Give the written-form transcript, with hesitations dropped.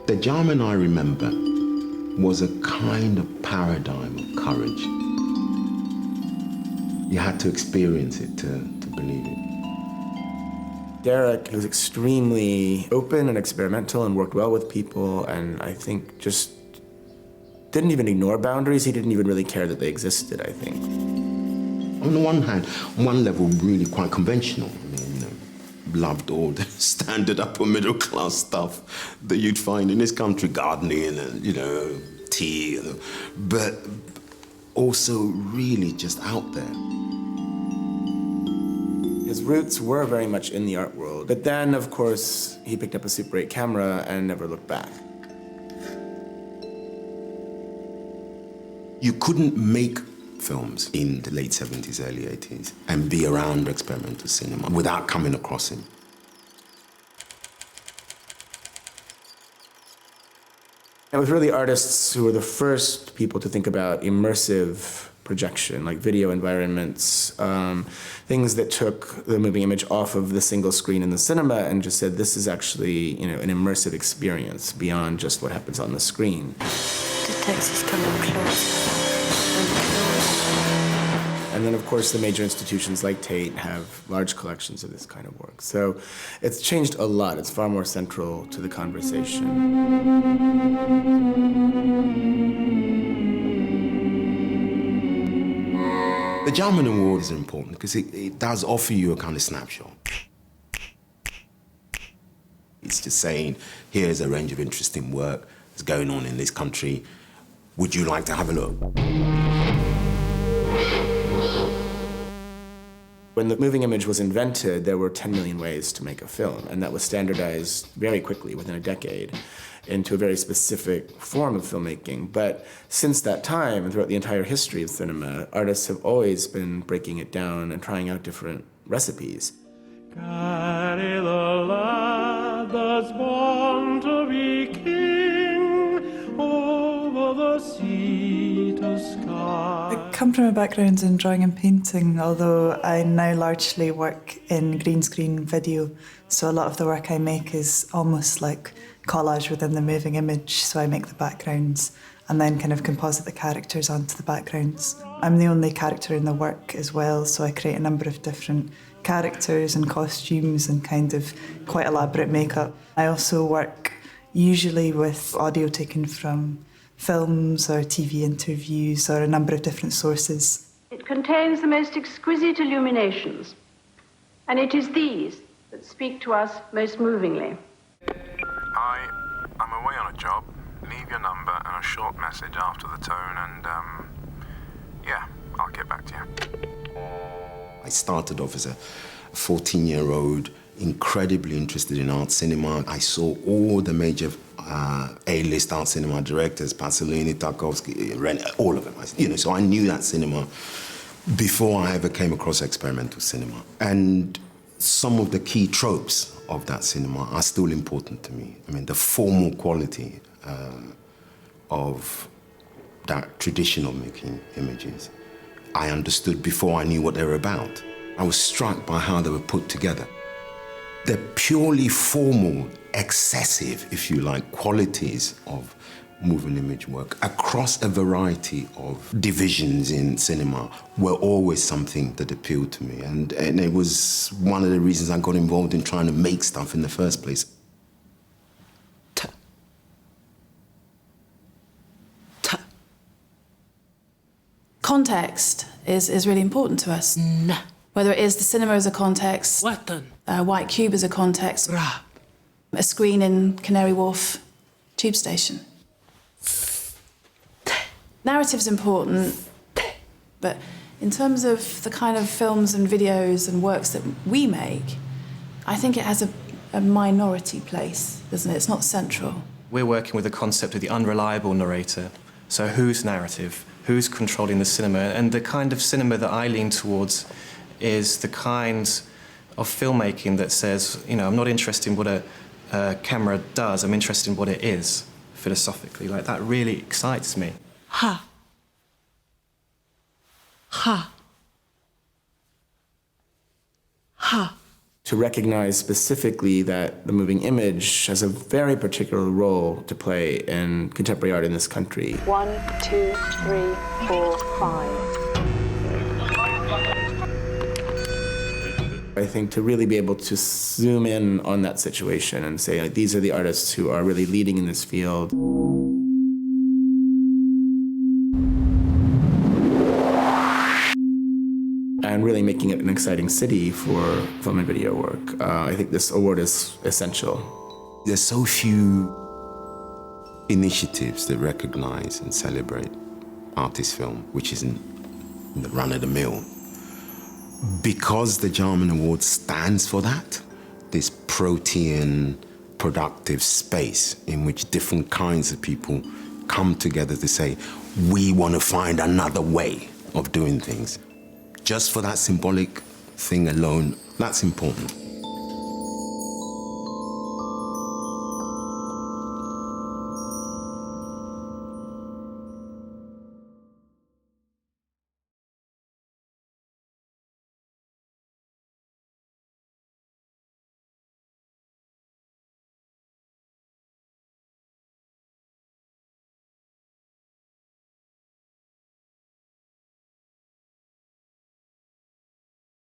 The Jarman I remember was a kind of paradigm of courage. You had to experience it to believe it. Derek was extremely open and experimental and worked well with people, and I think just didn't even ignore boundaries. He didn't even really care that they existed, I think. On the one hand, on one level, really quite conventional. I mean, you know, loved all the standard upper middle class stuff that you'd find in this country, gardening and, you know, tea, but also really just out there. His roots were very much in the art world, but then, of course, he picked up a Super 8 camera and never looked back. You couldn't make films in the late 70s, early 80s and be around experimental cinema without coming across him. It was really artists who were the first people to think about immersive projection, like video environments, things that took the moving image off of the single screen in the cinema and just said, this is actually, you know, an immersive experience beyond just what happens on the screen. The text is coming closer and closer. And then, of course, the major institutions like Tate have large collections of this kind of work. So it's changed a lot. It's far more central to the conversation. The Jarman Award is important because it does offer you a kind of snapshot. It's just saying, here's a range of interesting work that's going on in this country. Would you like to have a look? When the moving image was invented, there were 10 million ways to make a film, and that was standardized very quickly, within a decade, into a very specific form of filmmaking. But since that time, and throughout the entire history of cinema, artists have always been breaking it down and trying out different recipes. Carry the lad that's born to be king over the sea to sky. I come from a background in drawing and painting, although I now largely work in green screen video. So a lot of the work I make is almost like collage within the moving image. So I make the backgrounds and then kind of composite the characters onto the backgrounds. I'm the only character in the work as well, so I create a number of different characters and costumes and kind of quite elaborate makeup. I also work usually with audio taken from films or TV interviews or a number of different sources. It contains the most exquisite illuminations, and it is these that speak to us most movingly. Hi, I'm away on a job. Leave your number and a short message after the tone and, yeah, I'll get back to you. I started off as a 14-year-old, incredibly interested in art cinema. I saw all the major A-list art cinema directors, Pasolini, Tarkovsky, all of them. You know, so I knew that cinema before I ever came across experimental cinema. And some of the key tropes of that cinema are still important to me. I mean, the formal quality of that traditional making images, I understood before I knew what they were about. I was struck by how they were put together. The purely formal, excessive, if you like, qualities of moving image work across a variety of divisions in cinema were always something that appealed to me. And it was one of the reasons I got involved in trying to make stuff in the first place. Context is really important to us. Nah. Whether it is the cinema as a context, a white cube as a context, a screen in Canary Wharf tube station. Narrative's important, but in terms of the kind of films and videos and works that we make, I think it has a minority place, doesn't it? It's not central. We're working with the concept of the unreliable narrator. So whose narrative? Who's controlling the cinema? And the kind of cinema that I lean towards is the kind of filmmaking that says, you know, I'm not interested in what a camera does, I'm interested in what it is, philosophically. Like, that really excites me. Ha. Ha. Ha. to recognize specifically that the moving image has a very particular role to play in contemporary art in this country. 1, 2, 3, 4, 5. I think to really be able to zoom in on that situation and say, like, these are the artists who are really leading in this field. And really making it an exciting city for film and video work. I think this award is essential. There's so few initiatives that recognize and celebrate artist film, which isn't the run-of-the-mill. Because the Jarman Award stands for that, this protean, productive space in which different kinds of people come together to say, we want to find another way of doing things. Just for that symbolic thing alone, that's important.